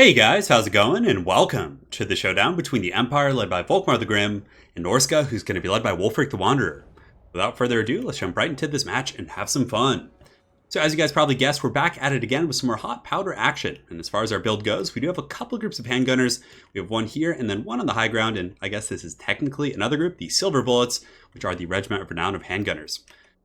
Hey guys, how's it going? And welcome to the showdown between the Empire led by VOLKMAR the Grim and Norsca, who's going to be led by Wulfric the Wanderer. Without further ado, let's jump right into this match and have some fun. So as you guys probably guessed, we're back at it again with some more hot powder action. And as far as our build goes, we do have a couple of groups of handgunners. We have one here and then one on the high ground, and I guess this is technically another group, the Silver Bullets, which are the Regiment of Renown of handgunners.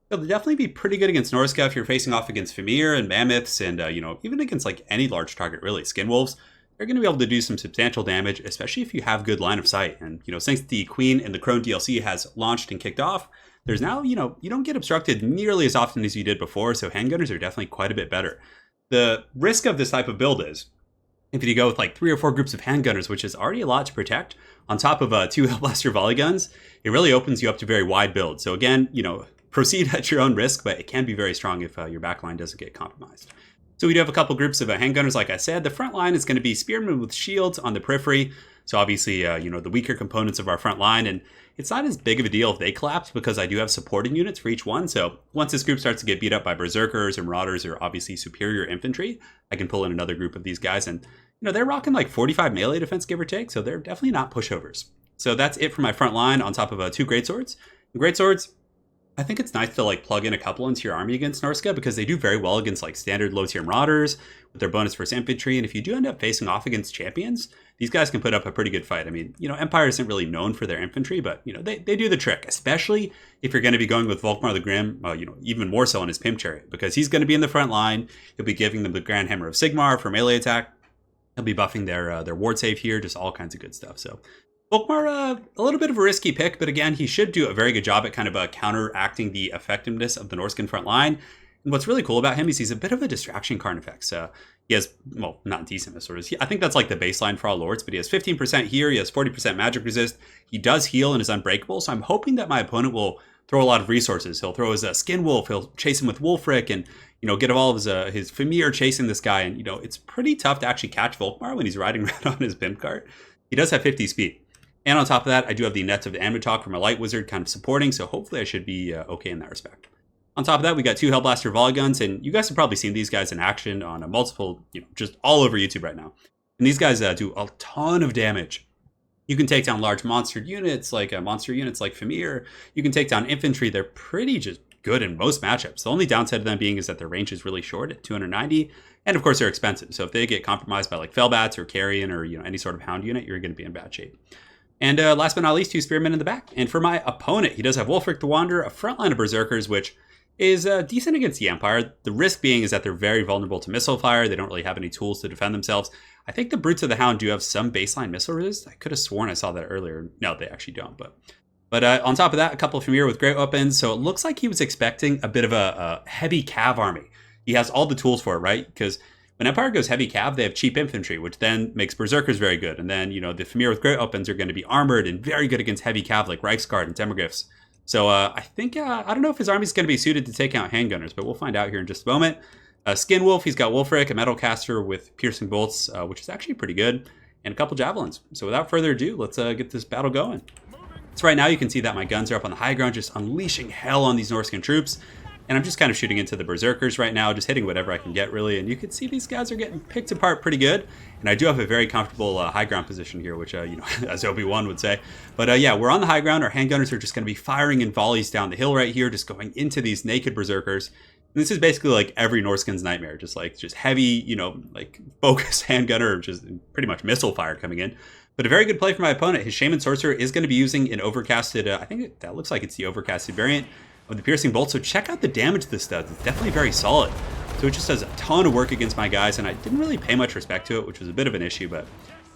They'll definitely be pretty good against Norsca if you're facing off against Fimir and Mammoths and, even against like any large target really. Skin Wolves, they're going to be able to do some substantial damage, especially if you have good line of sight. And, since the Queen and the Crone DLC has launched and kicked off, there's now, you don't get obstructed nearly as often as you did before, so handgunners are definitely quite a bit better. The risk of this type of build is, if you go with like 3 or 4 groups of handgunners, which is already a lot to protect, on top of 2 Hellblaster volley guns, it really opens you up to very wide builds. So again, proceed at your own risk, but it can be very strong if your backline doesn't get compromised. So we do have a couple groups of handgunners, like I said. The front line is going to be spearmen with shields on the periphery. So obviously, the weaker components of our front line. And it's not as big of a deal if they collapse because I do have supporting units for each one. So once this group starts to get beat up by berserkers and marauders or obviously superior infantry, I can pull in another group of these guys. And, they're rocking like 45 melee defense, give or take. So they're definitely not pushovers. So that's it for my front line on top of 2 greatswords. And greatswords, I think it's nice to like plug in a couple into your army against Norsca because they do very well against like standard low tier marauders with their bonus versus infantry. And if you do end up facing off against champions, these guys can put up a pretty good fight. I mean, Empire isn't really known for their infantry, but they do the trick, especially if you're going to be going with Volkmar the Grim, even more so on his Pimp Chariot, because he's going to be in the front line. He'll be giving them the Grand Hammer of Sigmar for melee attack. He'll be buffing their ward save here, just all kinds of good stuff. So Volkmar, a little bit of a risky pick, but again, he should do a very good job at kind of counteracting the effectiveness of the Norscan front line. And what's really cool about him is he's a bit of a distraction Carnifex. He has, well, not decent missiles. I think that's like the baseline for all lords, but he has 15% here. He has 40% magic resist. He does heal and is unbreakable. So I'm hoping that my opponent will throw a lot of resources. He'll throw his Skin Wolf. He'll chase him with Wulfric and, get all of his Fimir chasing this guy. And, it's pretty tough to actually catch Volkmar when he's riding around on his pimp cart. He does have 50 speed. And on top of that, I do have the Nets of the Ambitalk from a Light Wizard kind of supporting, so hopefully I should be okay in that respect. On top of that, we got 2 Hellblaster volley guns, and you guys have probably seen these guys in action on multiple, just all over YouTube right now. And these guys do a ton of damage. You can take down large monster units like Fimir. You can take down infantry. They're pretty just good in most matchups. The only downside of them being is that their range is really short at 290. And of course, they're expensive. So if they get compromised by like Fellbats or Carrion or any sort of Hound unit, you're going to be in bad shape. And last but not least, 2 Spearmen in the back. And for my opponent, he does have Wulfric the Wanderer, a front line of Berserkers, which is decent against the Empire. The risk being is that they're very vulnerable to missile fire. They don't really have any tools to defend themselves. I think the Brutes of the Hound do have some baseline missile resist. I could have sworn I saw that earlier. No, they actually don't. But on top of that, a couple of Fimir with great weapons. So it looks like he was expecting a bit of a heavy cav army. He has all the tools for it, right? Because when Empire goes heavy cav, they have cheap infantry, which then makes Berserkers very good. And then, the Fimir with great weapons are going to be armored and very good against heavy cav like Reichsguard and Demogryphs. So I think, I don't know if his army's going to be suited to take out handgunners, but we'll find out here in just a moment. Skin Wolf, he's got Wulfric, a metal caster with piercing bolts, which is actually pretty good, and a couple javelins. So without further ado, let's get this battle going. So right now you can see that my guns are up on the high ground, just unleashing hell on these Norscan troops. And I'm just kind of shooting into the Berserkers right now, just hitting whatever I can get, really. And you can see these guys are getting picked apart pretty good. And I do have a very comfortable high ground position here, which, as Obi-Wan would say. But yeah, we're on the high ground. Our handgunners are just going to be firing in volleys down the hill right here, just going into these naked Berserkers. And this is basically like every Norscan's nightmare, just heavy, focused handgunner, just pretty much missile fire coming in. But a very good play for my opponent. His Shaman Sorcerer is going to be using an overcasted, I think that looks like it's the overcasted variant of the piercing bolt. So check out the damage this does. It's definitely very solid. So it just does a ton of work against my guys, and I didn't really pay much respect to it, which was a bit of an issue, but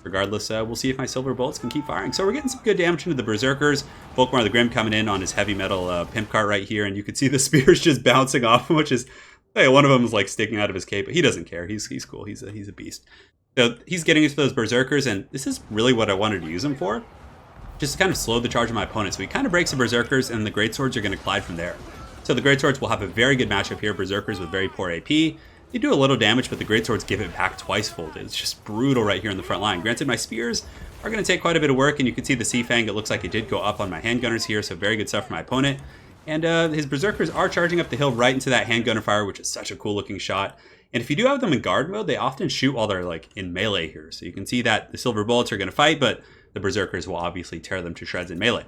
regardless, we'll see if my silver bullets can keep firing. So we're getting some good damage into the Berserkers. Volkmar the Grim coming in on his heavy metal pimp cart right here, and you can see the spears just bouncing off him, which is, hey, one of them is like sticking out of his cape, but he doesn't care. He's cool. He's a beast. So he's getting into those Berserkers, and this is really what I wanted to use him for. Just to kind of slow the charge of my opponent. So he kind of breaks the Berserkers, and the Greatswords are going to collide from there. So the Greatswords will have a very good matchup here. Berserkers with very poor AP. They do a little damage, but the Greatswords give it back twice folded. It's just brutal right here in the front line. Granted, my spears are going to take quite a bit of work, and you can see the Sea Fang. It looks like it did go up on my handgunners here, so very good stuff for my opponent. And his Berserkers are charging up the hill right into that handgunner fire, which is such a cool looking shot. And if you do have them in guard mode, they often shoot while they're like in melee here. So you can see that the silver bullets are going to fight, but the Berserkers will obviously tear them to shreds in melee.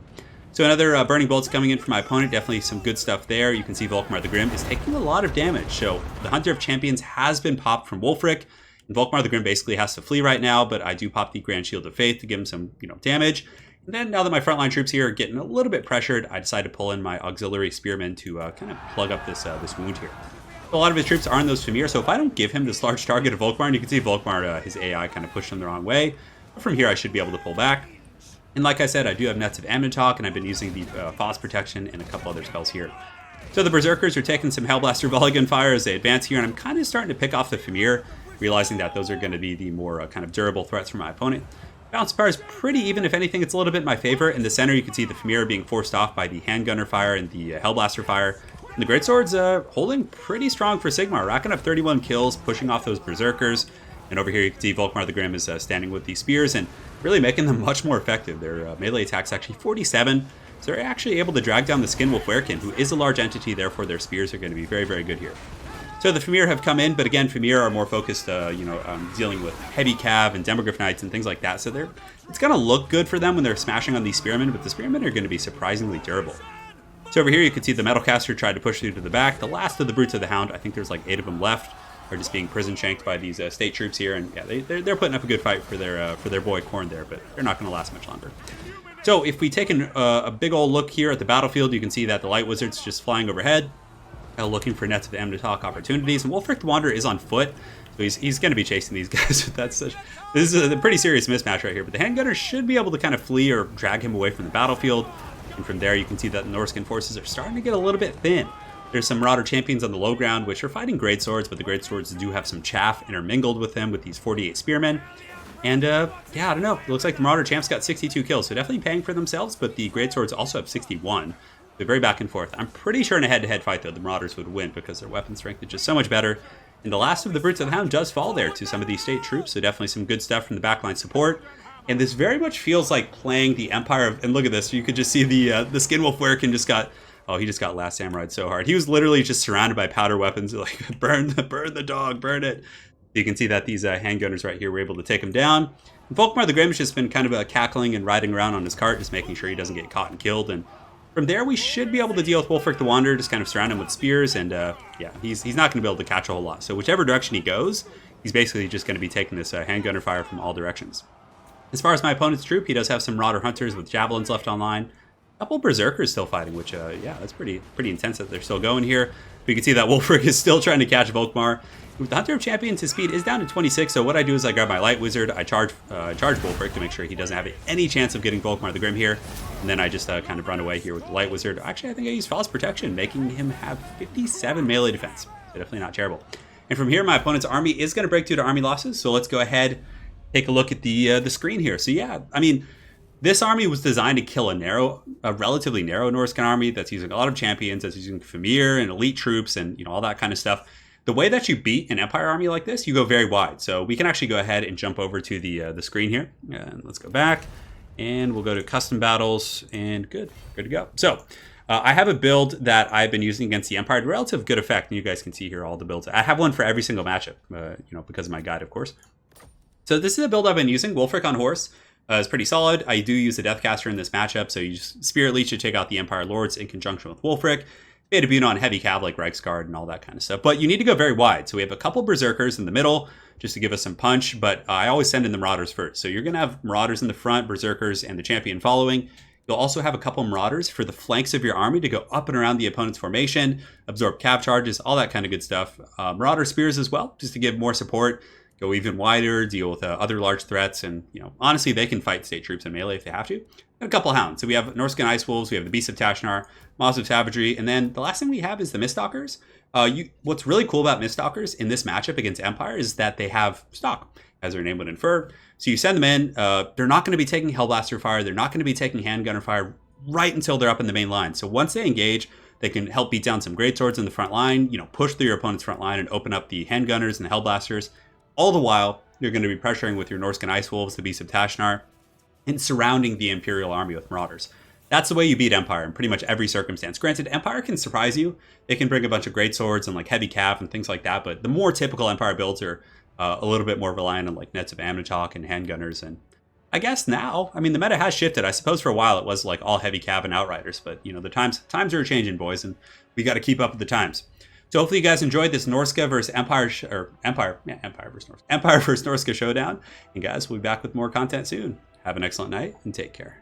So another burning bolts coming in for my opponent. Definitely some good stuff there. You can see Volkmar the Grim is taking a lot of damage. So the Hunter of Champions has been popped from Wulfric. And Volkmar the Grim basically has to flee right now, but I do pop the Grand Shield of Faith to give him some, damage. And then now that my frontline troops here are getting a little bit pressured, I decide to pull in my auxiliary spearmen to kind of plug up this wound here. A lot of his troops are in those Famir, so if I don't give him this large target of Volkmar, and you can see Volkmar, his AI kind of pushed him the wrong way. But from here, I should be able to pull back. And like I said, I do have Nets of Amnitok, and I've been using the Foss Protection and a couple other spells here. So the Berserkers are taking some Hellblaster volley gun fire as they advance here, and I'm kind of starting to pick off the Famir, realizing that those are going to be the more kind of durable threats for my opponent. Balance power is pretty even. If anything, it's a little bit my favor. In the center, you can see the Famir being forced off by the handgunner fire and the Hellblaster fire. And the Greatsword's holding pretty strong for Sigmar, racking up 31 kills, pushing off those Berserkers. And over here, you can see Volkmar the Grim is standing with these spears and really making them much more effective. Their melee attack's actually 47, so they're actually able to drag down the Skinwolf Werekin, who is a large entity, therefore their spears are going to be very, very good here. So the Famir have come in, but again, Famir are more focused, dealing with heavy cav and Demogryph Knights and things like that. So it's going to look good for them when they're smashing on these Spearmen, but the Spearmen are going to be surprisingly durable. So over here, you can see the Metalcaster tried to push through to the back. The last of the Brutes of the Hound, I think there's like 8 of them left, are just being prison shanked by these state troops here. And yeah, they're putting up a good fight for their boy Khorne there, but they're not going to last much longer. So if we take a big old look here at the battlefield, you can see that the Light Wizard's just flying overhead, looking for Nets of Amnitok opportunities. And Wulfric the Wanderer is on foot, so he's going to be chasing these guys. This is a pretty serious mismatch right here. But the handgunners should be able to kind of flee or drag him away from the battlefield. And from there, you can see that the Norscan forces are starting to get a little bit thin. There's some Marauder champions on the low ground, which are fighting greatswords, but the greatswords do have some chaff intermingled with them with these 48 spearmen. And I don't know. It looks like the Marauder champs got 62 kills, so definitely paying for themselves, but the greatswords also have 61. They're very back and forth. I'm pretty sure in a head-to-head fight, though, the Marauders would win because their weapon strength is just so much better. And the last of the Brutes of the Hound does fall there to some of these state troops, so definitely some good stuff from the backline support. And this very much feels like playing the Empire of... And look at this. You could just see the Skinwolf Werekin just got... Oh, he just got Last Samurai so hard. He was literally just surrounded by powder weapons. Like, burn the dog, burn it. You can see that these handgunners right here were able to take him down. And Volkmar the Grim has just been kind of cackling and riding around on his cart, just making sure he doesn't get caught and killed. And from there, we should be able to deal with Wulfric the Wanderer, just kind of surround him with spears. And he's not going to be able to catch a whole lot. So whichever direction he goes, he's basically just going to be taking this handgunner fire from all directions. As far as my opponent's troop, he does have some Marauder Hunters with Javelins left online. A couple Berserkers still fighting, which, that's pretty intense that they're still going here. But you can see that Wulfric is still trying to catch Volkmar. With the Hunter of Champions, his speed is down to 26, so what I do is I grab my Light Wizard, I charge Wulfric to make sure he doesn't have any chance of getting Volkmar the Grim here, and then I just kind of run away here with the Light Wizard. Actually, I think I use False Protection, making him have 57 melee defense. So definitely not terrible. And from here, my opponent's army is going to break due to army losses, so let's go ahead, take a look at the screen here. So yeah, I mean, this army was designed to kill a relatively narrow Norscan army that's using a lot of champions, that's using Famir and elite troops and all that kind of stuff. The way that you beat an Empire army like this, you go very wide. So we can actually go ahead and jump over to the screen here. And let's go back, and we'll go to custom battles, and good to go. So I have a build that I've been using against the Empire to relative good effect, and you guys can see here all the builds. I have one for every single matchup, because of my guide, of course. So this is a build I've been using. Wulfric on horse. It's pretty solid. I do use the Deathcaster in this matchup, so you just Spirit Leech to take out the Empire Lords in conjunction with Wulfric. Beta Bune on heavy cav like Reiksguard and all that kind of stuff. But you need to go very wide. So we have a couple Berserkers in the middle just to give us some punch, but I always send in the Marauders first. So you're going to have Marauders in the front, Berserkers, and the Champion following. You'll also have a couple Marauders for the flanks of your army to go up and around the opponent's formation, absorb cav charges, all that kind of good stuff. Marauder Spears as well, just to give more support. Go even wider, deal with other large threats, and honestly, they can fight state troops in melee if they have to. And a couple Hounds. So we have Norscan Ice Wolves, we have the Beasts of Tashnar, Maws of Savagery, and then the last thing we have is the Miststalkers. What's really cool about Miststalkers in this matchup against Empire is that they have stock, as their name would infer. So you send them in, they're not going to be taking Hellblaster fire, they're not going to be taking handgunner fire right until they're up in the main line. So once they engage, they can help beat down some greatswords in the front line, push through your opponent's front line and open up the handgunners and the Hellblasters. All the while, you're going to be pressuring with your Norscan Ice Wolves, the Beasts of Tashnar, and surrounding the Imperial army with Marauders. that's the way you beat Empire in pretty much every circumstance. Granted, Empire can surprise you. They can bring a bunch of great swords and like heavy cav and things like that, but the more typical Empire builds are a little bit more reliant on like nets of Amnichok and handgunners. And I guess now, I mean, the meta has shifted. I suppose for a while it was like all heavy cav and outriders, but you know, the times are changing, boys, and we got to keep up with the times. So hopefully you guys enjoyed this Norsca versus Empire versus Norsca, Empire versus Norsca showdown. And guys, we'll be back with more content soon. Have an excellent night and take care.